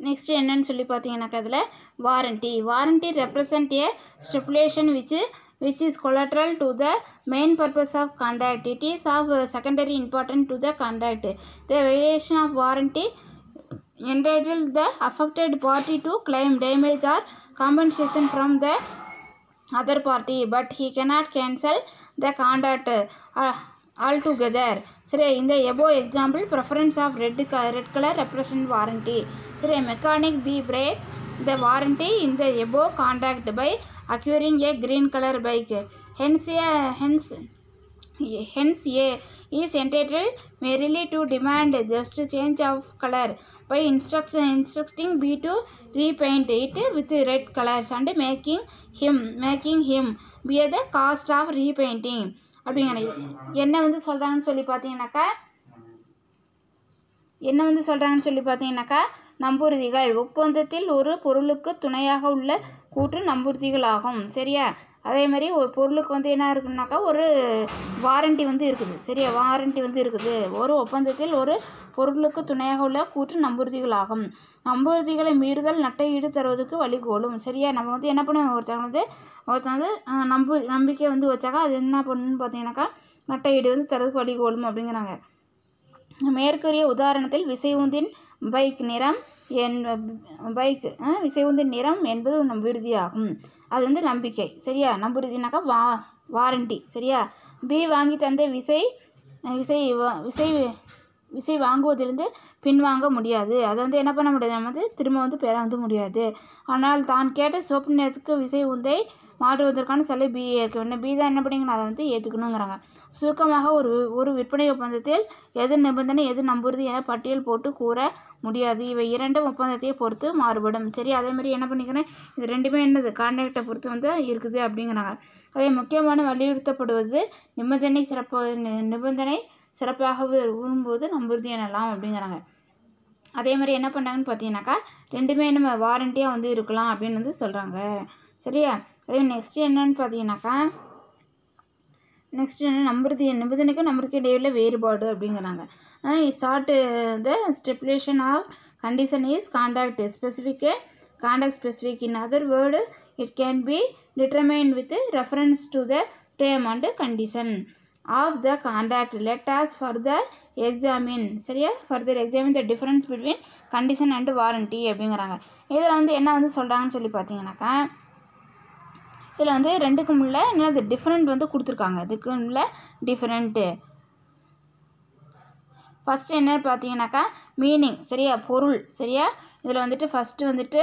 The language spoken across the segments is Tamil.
Next என்னன்னு சொல்லி பார்த்தீங்கன்னாக்கா அதில் warranty represent a stipulation which is collateral to the main purpose of conduct. It is of secondary importance to the conduct. The violation of warranty entitled the affected party to claim damage or compensation from the other party, but he cannot cancel the conduct altogether. சரி, இந்த above example preference of red color represent warranty. சரி, mechanic B break the warranty in the above conduct by acquiring a green color bike. Hence A is entitled merely to demand just change of color by instructing B to repaint it with red colors and making him bear the cost of repainting. அப்படிங்கிற என்ன வந்து சொல்கிறாங்கன்னு சொல்லி பார்த்தீங்கன்னாக்கா நம்புறுதிகள் ஒப்பந்தத்தில் ஒரு பொருளுக்கு துணையாக உள்ள கூற்று நம்புறுதிகள் ஆகும். சரியா, அதே மாதிரி ஒரு பொருளுக்கு வந்து என்ன இருக்குன்னாக்கா ஒரு வாரண்டி வந்து இருக்குது. சரியா, வாரண்டி வந்து இருக்குது. ஒரு ஒப்பந்தத்தில் ஒரு பொருளுக்கு துணையாக உள்ள கூற்று நம்புறுதிகள் ஆகும். நம்புறுதிகளை மீறுதல் நட்டை ஈடு தருவதற்கு வழிகோலும். சரியா, நம்ம வந்து என்ன பண்ணுவோம், ஒருத்தவங்க நம்பிக்கை வந்து வச்சாக்கா அது என்ன பண்ணணும்னு பார்த்தீங்கன்னாக்கா நட்டை ஈடு வந்து தருவதற்கு வழிகோலும் அப்படிங்கிறாங்க. மேற்கூறிய உதாரணத்தில் விசைவுந்தின் விசைவுந்தின் நிறம் என்பது நம்புறுதியாகும். அது வந்து நம்பிக்கை. சரியா, நம்புறுதினாக்கா வாரண்டி. சரியா, பி வாங்கி தந்த விசை வாங்குவதிலிருந்து பின்வாங்க முடியாது. அதை வந்து என்ன பண்ண முடியாது, நம்ம வந்து திரும்ப வந்து பெற வந்து முடியாது. ஆனால் தான் கேட்ட சிவப்பு நிறத்துக்கு விசை உந்தை மாற்றுவதற்கான செலவு பி ஏற்க வேண்டும். பி தான் என்ன பண்ணிக்கணும், அதை வந்து ஏற்றுக்கணுங்கிறாங்க. சுருக்கமாக ஒரு விற்பனை ஒப்பந்தத்தில் எது நிபந்தனை எது நம்புறுதி என பட்டியல் போட்டு கூற முடியாது. இவை இரண்டும் ஒப்பந்தத்தை பொறுத்து மாறுபடும். சரி, அதேமாதிரி என்ன பண்ணிக்கிறேன், இது ரெண்டுமே என்னது கான்ட்ராக்டை பொறுத்து வந்து இருக்குது அப்படிங்கிறாங்க. அதே முக்கியமான வலியுறுத்தப்படுவது நிபந்தனை சிறப்பாக விரும்பும்போது நம்புறுதி எனலாம் அப்படிங்கிறாங்க. அதே மாதிரி என்ன பண்ணுறாங்கன்னு பார்த்தீங்கன்னாக்கா ரெண்டுமே நம்ம வாரண்டியாக வந்து இருக்கலாம் அப்படின்னு வந்து சொல்கிறாங்க. சரியா, அதே நெக்ஸ்ட் என்னன்னு பார்த்தீங்கன்னாக்கா நிபந்தனைக்கும் நம்புறுதிக்கு இடையில வேறுபாடு அப்படிங்கிறாங்க. Short the stipulation of condition is contract specific. In other words, it can be determined with reference to the term and condition of the contract. Let us further examine. சரியா, further examine the difference between condition and warranty அப்படிங்கிறாங்க. இதில் வந்து என்ன வந்து சொல்கிறாங்கன்னு சொல்லி பார்த்தீங்கன்னாக்கா இதில் வந்து ரெண்டுக்கும் உள்ள என்னது டிஃப்ரெண்ட் வந்து கொடுத்துருக்காங்க. இதுக்கு உள்ள டிஃப்ரெண்ட்டு ஃபஸ்ட்டு என்னன்னு பார்த்தீங்கன்னாக்கா மீனிங். சரியா, பொருள். சரியா, இதில் வந்துட்டு ஃபஸ்ட்டு வந்துட்டு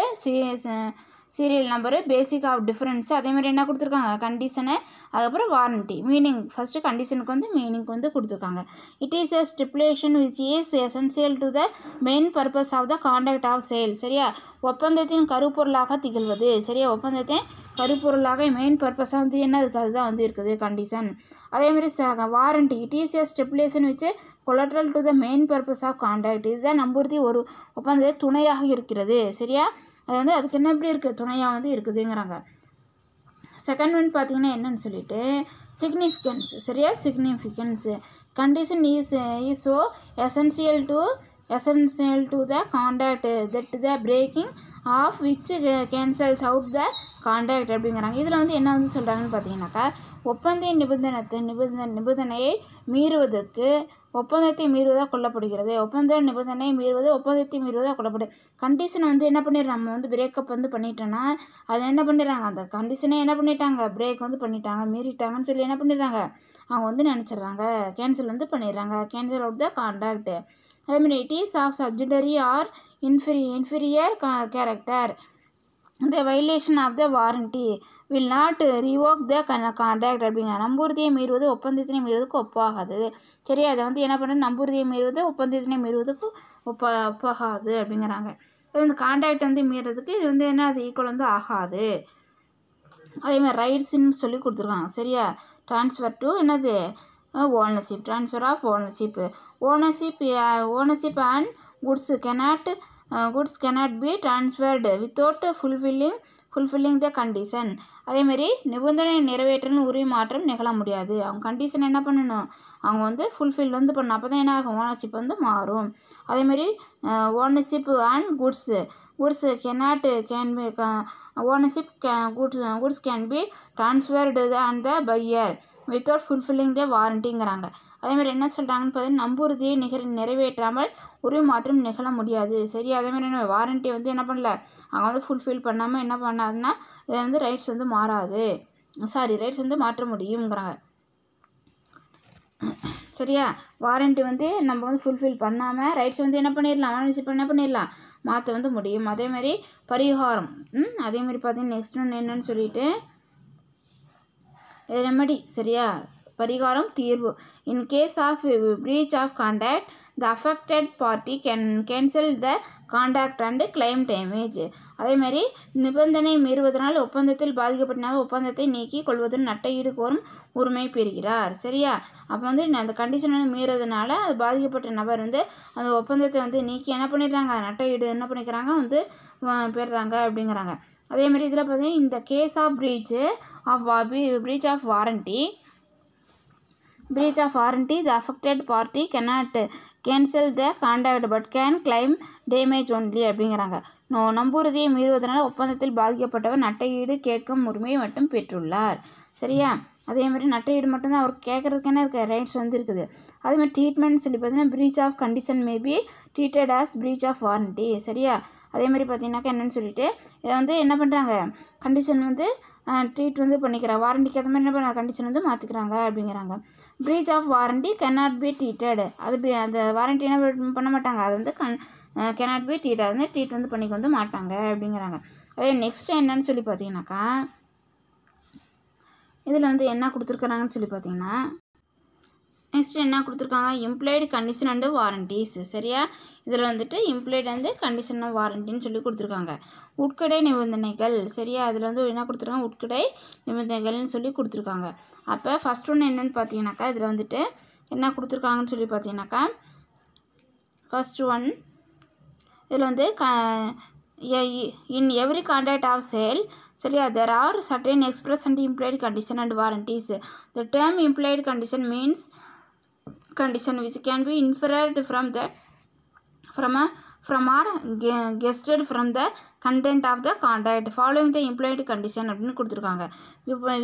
serial number basic of difference அதேமாதிரி என்ன கொடுத்துருக்காங்க கண்டிஷனு, அதுக்கப்புறம் வாரண்ட்டி. மீனிங் ஃபஸ்ட்டு கண்டிஷனுக்கு வந்து மீனிங்க்கு வந்து கொடுத்துருக்காங்க. It is a stipulation which is essential to the main purpose of the contract of sale. சரியா, ஒப்பந்தத்தின் கருப்பொருளாக திகழ்வது. சரியா, ஒப்பந்தத்தின் கருப்பொருளாக மெயின் பர்பஸாக வந்து என்ன இருக்குது அதுதான் வந்து இருக்குது கண்டிஷன். அதேமாதிரி warranty it is a stipulation which collateral to the main purpose of contract. இதுதான் நம்புறுதி ஒரு ஒப்பந்த துணையாக இருக்கிறது. சரியா, அது வந்து அதுக்கு என்ன எப்படி இருக்குது துணையாக வந்து இருக்குதுங்கிறாங்க. செகண்ட் ஒன் பார்த்தீங்கன்னா என்னன்னு சொல்லிட்டு சிக்னிஃபிகன்ஸ். சரியா, significance condition is so essential to the contract that the breaking of which cancels out the contract அப்படிங்கிறாங்க. இதில் வந்து என்ன வந்து சொல்கிறாங்கன்னு பார்த்தீங்கன்னாக்கா நிபந்தனையை மீறுவதற்கு ஒப்பந்தத்தை மீறுவதாக கொள்ளப்படுகிறது. ஒப்பந்த நிபந்தனை மீறுவது ஒப்பந்தத்தை மீறுவதாக கொள்ளப்படுது. கண்டிஷனை வந்து என்ன பண்ணிடுறாங்க, நம்ம வந்து பிரேக்கப் வந்து பண்ணிட்டோன்னா அதை என்ன பண்ணிடுறாங்க, அந்த கண்டிஷனை என்ன பண்ணிட்டாங்க பிரேக் வந்து பண்ணிட்டாங்க மீறிட்டாங்கன்னு சொல்லி என்ன பண்ணிடுறாங்க அவங்க வந்து நினச்சிட்றாங்க கேன்சல் வந்து பண்ணிடுறாங்க. Cancel out the contract. அதேமாதிரி it is of subsidiary or inferior character. The violation of the warranty will not revoke the contract அப்படிங்கிற நம்புறுதியை மீறுவது ஒப்பந்தத்தினை மீறுவதற்கு ஒப்பாகாது. சரி, அதை வந்து என்ன பண்ணுறது நம்புறுதியை மீறுவது ஒப்பந்தத்தினை மீறுவதற்கு ஒப்பாகாது அப்படிங்கிறாங்க. அது வந்து கான்ட்ராக்ட் வந்து மீறதுக்கு இது வந்து என்ன அது ஈக்குவல் வந்து ஆகாது. அதேமாதிரி ரைட்ஸ்ன்னு சொல்லி கொடுத்துருக்காங்க. சரியா, ட்ரான்ஸ்ஃபர் டு என்னது ownership, transfer of ownership and goods cannot be transferred without fulfilling fulfilling the condition. அதேமாரி நிபந்தனை நிறைவேற்றணும் உரிமை மாற்றம் நிகழ முடியாது. அவங்க கண்டிஷன் என்ன பண்ணணும், அவங்க வந்து ஃபுல்ஃபில் வந்து பண்ணணும். அப்போ தான் என்ன ஆகும், ஓனர்ஷிப் வந்து மாறும். அதேமாரி ownership and goods can be ownership goods can be transferred and the buyer without fulfilling the warrantyங்கிறாங்க. அதேமாதிரி என்ன சொல்கிறாங்கன்னு பார்த்தீங்கன்னா, நம்புறுதியை நிறைவேற்றாமல் உரிமை மாற்றம் நிகழ முடியாது. சரி, அதேமாதிரி என்ன வாரண்ட்டி வந்து என்ன பண்ணல, அவங்க வந்து ஃபுல்ஃபில் பண்ணாமல் என்ன பண்ணாதுன்னா இதை வந்து ரைட்ஸ் வந்து மாறாது, ரைட்ஸ் வந்து மாற்ற முடியுங்கிறாங்க. சரியா, வாரண்ட்டி வந்து நம்ம வந்து ஃபுல்ஃபில் பண்ணாமல் ரைட்ஸ் வந்து என்ன பண்ணிடலாம், ஓனர்ஷிப் என்ன பண்ணிடலாம், மாற்ற வந்து முடியும். அதேமாதிரி பரிகாரம், அதேமாதிரி பார்த்தீங்கன்னா நெக்ஸ்ட் ஒன்று என்னன்னு சொல்லிட்டு ரெமெடி. சரியா, பரிகாரம் தீர்வு. In case of breach of contract the affected party can cancel the contract and claim damage. அதேமாதிரி நிபந்தனை மீறுவதனால் ஒப்பந்தத்தில் பாதிக்கப்பட்ட ஒப்பந்தத்தை நீக்கி கொள்வதுடன் நட்ட ஈடு கோரும் உரிமை பெறுகிறார். சரியா, அப்போ வந்து அந்த கண்டிஷனை மீறதுனால அது பாதிக்கப்பட்ட நபர் வந்து அந்த ஒப்பந்தத்தை வந்து நீக்கி என்ன பண்ணிடுறாங்க, நட்ட ஈடு என்ன பண்ணிக்கிறாங்க வந்து பெறுறாங்க அப்படிங்கிறாங்க. அதேமாதிரி இதில் பார்த்தீங்கன்னா இந்த case of breach of warranty the affected party cannot cancel the contract but can claim damage only அப்படிங்கிறாங்க. நம்புறுதியை மீறுவதனால் ஒப்பந்தத்தில் பாதிக்கப்பட்டவர் நட்ட ஈடு கேட்கும் உரிமையை மட்டும் பெற்றுள்ளார். சரியா, அதேமாதிரி நட்ட ஈடு மட்டும்தான் அவர் கேட்குறதுக்கு என்ன இருக்குது, ரைட்ஸ் வந்து இருக்குது. அதேமாதிரி ட்ரீட்மெண்ட் சொல்லி பார்த்தீங்கன்னா breach of condition maybe treated as breach of warranty. சரியா, அதேமாதிரி பார்த்தீங்கன்னாக்கா என்னென்னு சொல்லிட்டு இதை வந்து என்ன பண்ணுறாங்க, கண்டிஷன் வந்து ட்ரீட் வந்து பண்ணிக்கிறாங்க, வாரண்டிக்கு ஏற்ற மாதிரி என்ன பண்ண கண்டிஷன் வந்து மாற்றிக்கிறாங்க அப்படிங்கிறாங்க. Breach of warranty cannot be treated, அது அந்த வாரண்ட்டி என்ன பண்ண மாட்டாங்க, அது வந்து cannot be treated, அது வந்து ட்ரீட் வந்து பண்ணிக்க வந்து மாட்டாங்க அப்படிங்கிறாங்க. அதே நெக்ஸ்ட் என்னன்னு சொல்லி பார்த்தீங்கன்னாக்கா இதில் வந்து என்ன கொடுத்துருக்குறாங்கன்னு சொல்லி பார்த்தீங்கன்னா நெக்ஸ்ட் என்ன கொடுத்துருக்காங்க, இம்ப்ளாய்டு கண்டிஷன் அண்டு வாரண்டிஸ். சரியா, இதில் வந்துட்டு இம்ப்ளாய்டு வந்து கண்டிஷன் வாரண்டின்னு சொல்லி கொடுத்துருக்காங்க. உட்கடை நிபந்தனைகள். சரியா, அதில் வந்து என்ன கொடுத்துருக்காங்க, உட்கடை நிபந்தனைகள்னு சொல்லி கொடுத்துருக்காங்க. அப்போ ஃபஸ்ட் ஒன்று என்னென்னு பார்த்தீங்கன்னாக்கா இதில் வந்துட்டு என்ன கொடுத்துருக்காங்கன்னு சொல்லி பார்த்தீங்கன்னாக்கா ஃபஸ்ட் ஒன் இதில் வந்து in every contract of sale. சரியா, there are certain express and implied condition and warranties. The term implied condition means condition which can be inferred from or guessed from the content of the contract following the implied condition அப்படின்னு கொடுத்துருக்காங்க.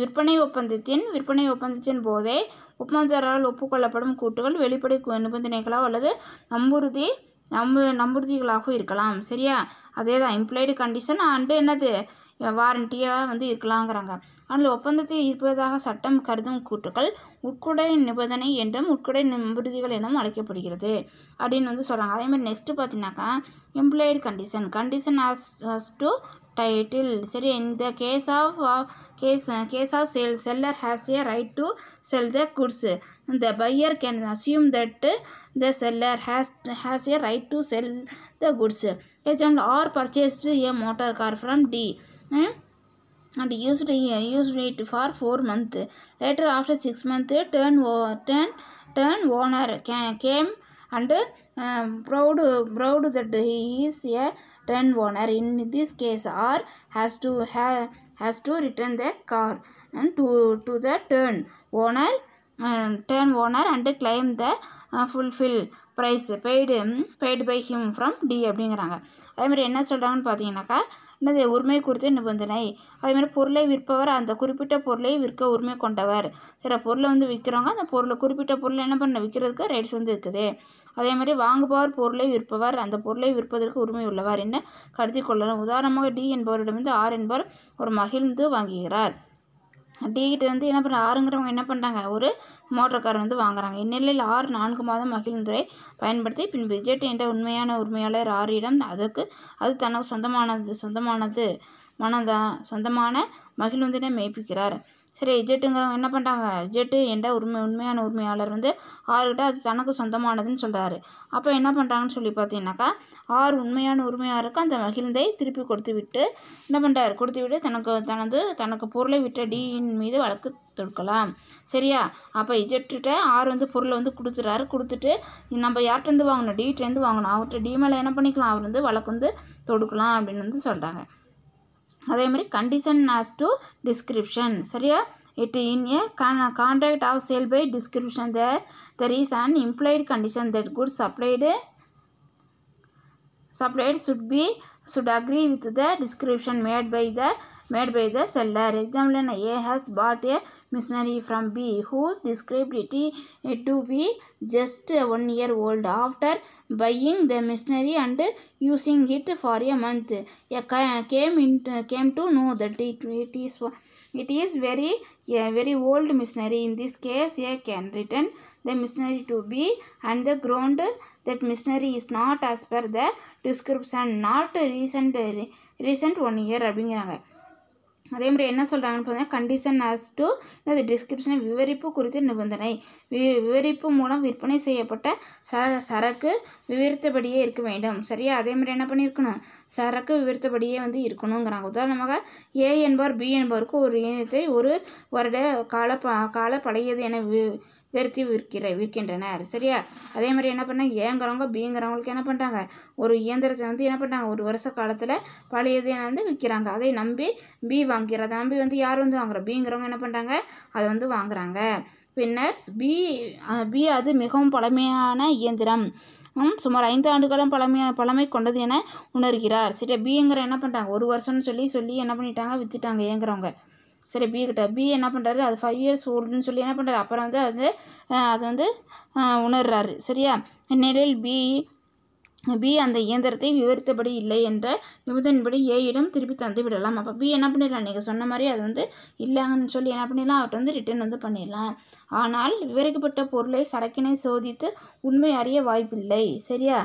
விற்பனை ஒப்பந்தத்தின் போதே ஒப்பந்ததாரரால் ஒப்புக்கொள்ளப்படும் கூட்டுகள் வெளிப்படை நிபந்தனைகளாக அல்லது நம்புறுதிகளாகவும் இருக்கலாம். சரியா, அதே தான் இம்ப்ளாய்டு கண்டிஷன் அண்டு என்னது வாரண்டியாக வந்து இருக்கலாங்கிறாங்க. அதில் ஒப்பந்தத்தை இருப்பதாக சட்டம் கருதும் கூற்றுக்கள் உட்கொடை நிபந்தனை என்றும் உட்கொடை நம்புறுதிகள் எனவும் அழைக்கப்படுகிறது அப்படின்னு வந்து சொல்கிறாங்க. அதேமாதிரி நெக்ஸ்ட்டு பார்த்தீங்கன்னாக்கா implied condition as to title. சரி, இந்த case of seller has a right to sell the goods. The buyer can assume that the seller has a right to sell the goods. Agent or purchased a motor car from D and used it for 4 months. Later, after 6 months, turn owner came and proved that he is a turn owner. In this case, R has to return the car and to the turn owner and claim the fulfill price paid by him from D அப்படிங்கிறாங்க. அதேமாதிரி என்ன சொல்கிறாங்கன்னு பார்த்தீங்கன்னாக்கா என்னது உரிமை குறித்த நிபந்தனை. அதேமாதிரி பொருளை விற்பவர் அந்த குறிப்பிட்ட பொருளை விற்க உரிமை கொண்டவர். சரி, பொருளை வந்து விற்கிறவங்க அந்த குறிப்பிட்ட பொருளை என்ன பண்ண விற்கிறதுக்கு ரைட்ஸ் வந்து இருக்குது. அதேமாதிரி வாங்குபவர் பொருளை விற்பவர் அந்த பொருளை விற்பதற்கு உரிமை உள்ளவர் என்ன கருதி கொள்ளலாம். உதாரணமாக டி என்பவரிடமிருந்து ஆர் என்பவர் ஒரு மகிழ்ந்து வாங்குகிறார். டிகிட்ட வந்து என்ன பண்ணுற ஆறுங்கிறவங்க என்ன பண்ணுறாங்க, ஒரு மோட்டர் கார் வந்து வாங்குறாங்க. இந்நிலையில் ஆர் 4 மாதம் மகிழுந்துரை பயன்படுத்தி பின்பு இஜெட் என்ற உண்மையான உரிமையாளர் ஆரிடம் அது தனக்கு சொந்தமான மகிழுந்தினை மெய்ப்பிக்கிறார். சரி, இஜெட்டுங்கிறவங்க என்ன பண்ணுறாங்க, இஜெட்டு என்ற உண்மையான உரிமையாளர் வந்து ஆறுகிட்ட அது தனக்கு சொந்தமானதுன்னு சொல்கிறாரு. அப்போ என்ன பண்ணுறாங்கன்னு சொல்லி பார்த்தீங்கன்னாக்கா ஆர் உண்மையான உரிமையாளருக்கு அந்த மகிழ்ந்தை திருப்பி கொடுத்து விட்டு தனக்கு பொருளை விட்ட டியின் மீது வழக்கு தொடுக்கலாம். சரியா, அப்போ இஜெட்டுகிட்ட ஆர் வந்து பொருளை வந்து கொடுத்துட்டு நம்ம யார்கிட்டேருந்து வாங்கணும், டிகிட்டேருந்து வாங்கணும். அவர்கிட்ட டி மேலே என்ன பண்ணிக்கலாம், அவர் வந்து வழக்கு வந்து தொடுக்கலாம் அப்படின்னு வந்து சொல்கிறாங்க. அதே மாதிரி கண்டிஷன் as to description. சரியா? It in a contract of sale by description there is an implied condition that goods supplied should agree with the description made by the seller. Example, A has bought a machinery from B who described it to be just 1 year old. After buying the machinery and using it for a month, came to know that it is very old machinery. In this case, A can return the machinery to B and the ground that machinery is not as per the description, not recent 1 year அப்படிங்கிறாங்க. அதே மாதிரி என்ன சொல்கிறாங்கன்னு பார்த்தீங்கன்னா கண்டிஷன் as to அது டிஸ்கிரிப்ஷனை விவரிப்பு குறித்த நிபந்தனை. விவரிப்பு மூலம் விற்பனை செய்யப்பட்ட சரக்கு விவரித்தபடியே இருக்க வேண்டும். சரியா? அதே மாதிரி என்ன பண்ணியிருக்கணும்? சரக்கு விவரித்தபடியே வந்து இருக்கணுங்கிறாங்க. உதாரணமாக ஏ என்பவர் பி என்பவருக்கு ஒரு இயந்திரத்தை 1 வருட கால பழையது என விவரித்து விற்கின்றனர். சரியா? அதே மாதிரி என்ன பண்ணாங்க? ஏங்கிறவங்க பிங்கிறவங்களுக்கு என்ன பண்ணுறாங்க? ஒரு இயந்திரத்தை வந்து என்ன பண்ணுறாங்க? 1 வருஷ காலத்தில் பழையது என வந்து விற்கிறாங்க. அதை நம்பி பி வாங்கிறத நம்பி வந்து யார் வந்து வாங்குறா? பிங்கிறவங்க என்ன பண்ணுறாங்க? அதை வந்து வாங்குறாங்க. பின்னர் பி அது மிகவும் பழமையான இயந்திரம், சுமார் 5 ஆண்டுகளும் பழமை கொண்டது என உணர்கிறார். சரியா? பிங்கிற என்ன பண்ணுறாங்க? 1 வருஷம்னு சொல்லி என்ன பண்ணிட்டாங்க? விற்றுட்டாங்க ஏங்கிறவங்க. சரி, பி என்ன பண்ணுறாரு? அது 5 years ஓல்டுன்னு சொல்லி என்ன பண்ணுறாரு? அப்புறம் வந்து அது வந்து உணர்றாரு. சரியா? இந்நிலையில் பி அந்த இயந்திரத்தை விவரித்தபடி இல்லை என்ற நிபந்தனைப்படி ஏயிடம் திருப்பி தந்து விடலாம். அப்போ பி என்ன பண்ணிடலாம்? நீங்கள் சொன்ன மாதிரி அது வந்து இல்லைங்கன்னு சொல்லி என்ன பண்ணிடலாம்? அவர்கிட்ட வந்து ரிட்டர்ன் வந்து பண்ணிடலாம். ஆனால் விவரிக்கப்பட்ட பொருளை சரக்கினை சோதித்து உண்மை அறிய வாய்ப்பில்லை. சரியா?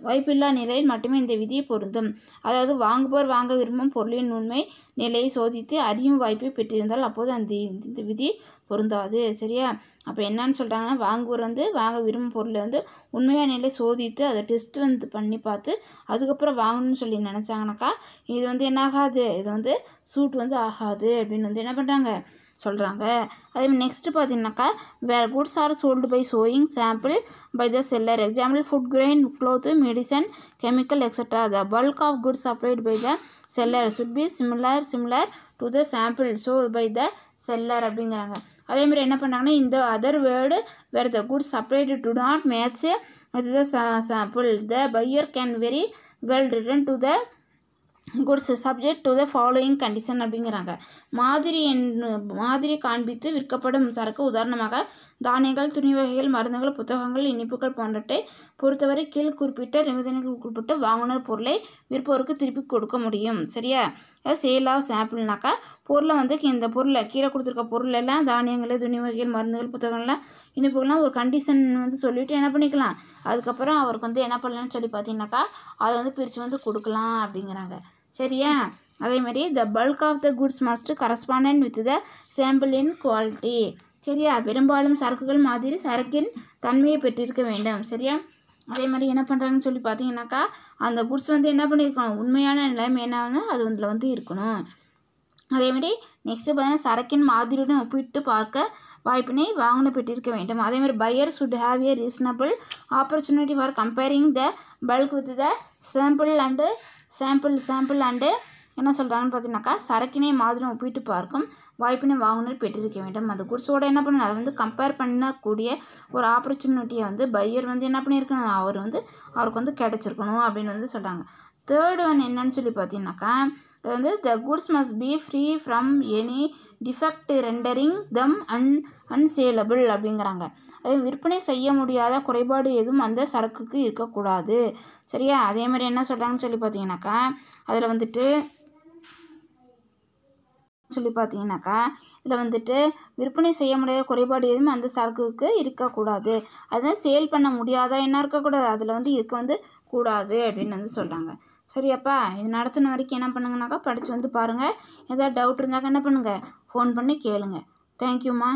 வாய்ப்பில்லா நிலையில் மட்டுமே இந்த விதி பொருந்தும். அதாவது வாங்குபவர் வாங்க விரும்பும் பொருளின் உண்மை நிலையை சோதித்து அறியும் வாய்ப்பை பெற்றிருந்தால் அப்போது இந்த விதி பொருந்தாது. சரியா? அப்போ என்னன்னு சொல்கிறாங்கன்னா வாங்குபவர் வந்து வாங்க விரும்பும் பொருளை வந்து உண்மையான நிலையை சோதித்து அதை டெஸ்ட் வந்து பண்ணி பார்த்து அதுக்கப்புறம் வாங்கணும்னு சொல்லி நினச்சாங்கனாக்கா இது வந்து என்ன ஆகாது? இது வந்து சூட் வந்து ஆகாது அப்படின்னு வந்து என்ன பண்ணுறாங்க? சொல்கிறாங்க. அதே நெக்ஸ்ட் பார்த்தீங்கன்னாக்கா where goods are sold by showing sample by the seller. Example, food grain, cloth, medicine, chemical, etc. The bulk of goods supplied by the seller should be similar to the sample shown by the seller அப்படிங்கிறாங்க. அதே மாதிரி என்ன பண்ணாங்கன்னா இந்த other word where the goods supplied do not match with the sample, the buyer can very well return to the goods subject to the following condition அப்படிங்கிறாங்க. மாதிரி காண்பித்து விற்கப்படும் சரக்கு உதாரணமாக தானியங்கள், துணி வகைகள், மருந்துகள், புத்தகங்கள், இனிப்புகள் போன்றவற்றை பொறுத்தவரை கீழ் குறிப்பிட்ட நிபந்தனைகளுக்கு உட்பட்டு வாங்குனர் பொருளை விற்பவருக்கு திருப்பி கொடுக்க முடியும். சரியா? சேல் ஆஃப் சாம்பிள்னாக்கா பொருளை வந்து இந்த பொருளை கீழே கொடுத்துருக்க பொருள் எல்லாம் தானியங்கள், துணி வகைகள், மருந்துகள், புத்தகங்கள்லாம், இனிப்புகள்லாம் ஒரு கண்டிஷன் வந்து சொல்லிவிட்டு என்ன பண்ணிக்கலாம்? அதுக்கப்புறம் அவருக்கு வந்து என்ன பண்ணலான்னு சொல்லி பார்த்தீங்கன்னாக்கா அதை வந்து பிரித்து வந்து கொடுக்கலாம் அப்படிங்கிறாங்க. சரியா? அதே மாதிரி the bulk of the goods must correspondent with the sample in quality. சரியா? பெரும்பாலும் சரக்குகள் மாதிரி சரக்கின் தன்மையை பெற்றிருக்க வேண்டும். சரியா? அதே மாதிரி என்ன பண்ணுறாங்கன்னு சொல்லி பார்த்தீங்கன்னாக்கா அந்த குட்ஸ் வந்து என்ன பண்ணியிருக்கணும்? உண்மையான நிலைமை என்ன அது வந்து இருக்கணும். அதே மாதிரி நெக்ஸ்ட்டு பார்த்தீங்கன்னா சரக்கின் மாதிரியுடன் ஒப்பிட்டு பார்க்க வாய்ப்பினை வாங்கின பெற்றிருக்க வேண்டும். அதே மாதிரி buyer should have a reasonable opportunity for comparing the bulk with the sample and என்ன சொல்கிறாங்கன்னு பார்த்தீங்கன்னாக்கா சரக்கினை மாதிரி ஒப்பிட்டு பார்க்கும் வாய்ப்பினை வாங்குனர் பெற்றிருக்க வேண்டும். அந்த குட்ஸோட என்ன பண்ணணும்? அதை வந்து கம்பேர் பண்ணக்கூடிய ஒரு ஆப்பர்ச்சுனிட்டியை வந்து பையர் வந்து என்ன பண்ணியிருக்கணும்? அவருக்கு வந்து கிடச்சிருக்கணும் அப்படின்னு வந்து சொல்கிறாங்க. தேர்ட் ஒன் என்னன்னு சொல்லி பார்த்தீங்கன்னாக்கா இது வந்து the goods must be free from any defect rendering them unsaleable அப்படிங்கிறாங்க. அதே விற்பனை செய்ய முடியாத குறைபாடு எதுவும் அந்த சரக்குக்கு இருக்கக்கூடாது. சரியா? அதே மாதிரி என்ன சொல்கிறாங்கன்னு சொல்லி பார்த்தீங்கன்னாக்கா அதில் வந்துட்டு இதில் வந்துட்டு விற்பனை செய்ய முடியாத குறைபாடு எதுவும் அந்த சரக்குக்கு இருக்கக்கூடாது. அதுதான் சேல் பண்ண முடியாத என்ன இருக்கக்கூடாது? அதில் வந்து இருக்க வந்து கூடாது அப்படின்னு வந்து சொல்கிறாங்க. சரியாப்பா? இது நடத்தின வரைக்கும் என்ன பண்ணுங்கனாக்கா படித்து வந்து பாருங்கள். ஏதாவது டவுட் இருந்தாக்கா என்ன பண்ணுங்கள்? ஃபோன் பண்ணி கேளுங்க. தேங்க்யூம்மா.